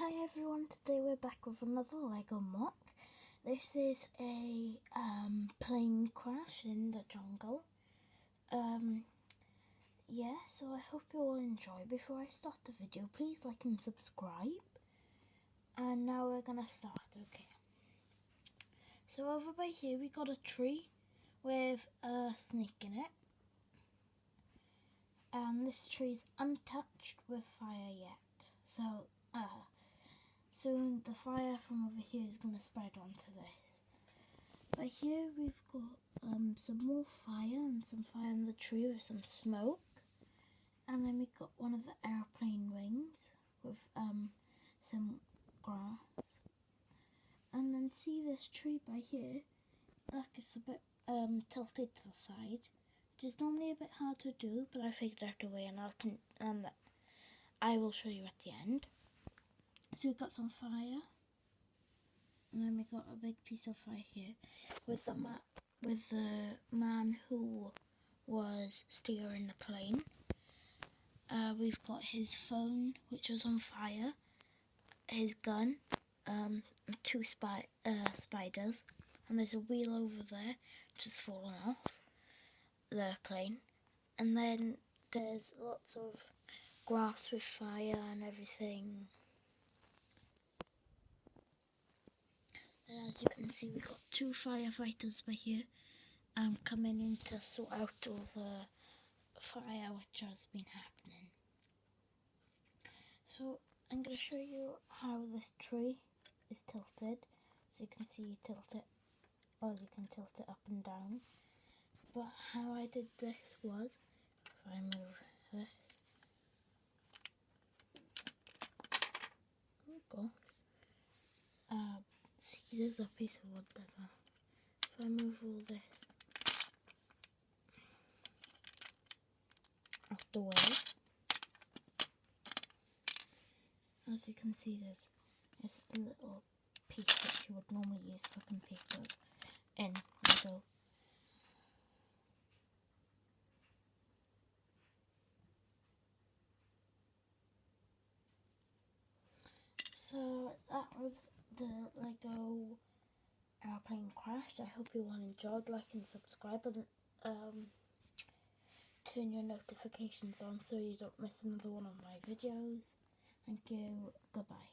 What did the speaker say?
Hi everyone, today we're back with another Lego MOC. This is a plane crash in the jungle. So I hope you all enjoy. Before I start the video, please like and subscribe. And now we're gonna start, okay. So over by here we got a tree with a snake in it. And this tree is untouched with fire yet. So, soon the fire from over here is going to spread onto this. But here we've got some more fire and some fire in the tree with some smoke. And then we've got one of the airplane wings with some grass. And then see this tree by here? Look, it's a bit tilted to the side, which is normally a bit hard to do, but I figured out a way and I will show you at the end. So we've got some fire, and then we've got a big piece of fire here with the man who was steering the plane. We've got his phone, which was on fire, his gun, two spiders, and there's a wheel over there which has fallen off the plane, and then there's lots of grass with fire and everything. And as you can see, we've got two firefighters by here coming in to sort out all the fire which has been happening. So I'm going to show you how this tree is tilted. So you can see you tilt it, or you can tilt it up and down. But how I did this was, if I move this, oh gosh, see, there's a piece of wood there. If I move all this out the way, as you can see, there's this little piece that you would normally use for computers in Lego. So that was the Lego airplane crash. I hope you all enjoyed. Like and subscribe, and turn your notifications on so you don't miss another one of my videos. Thank you. Goodbye.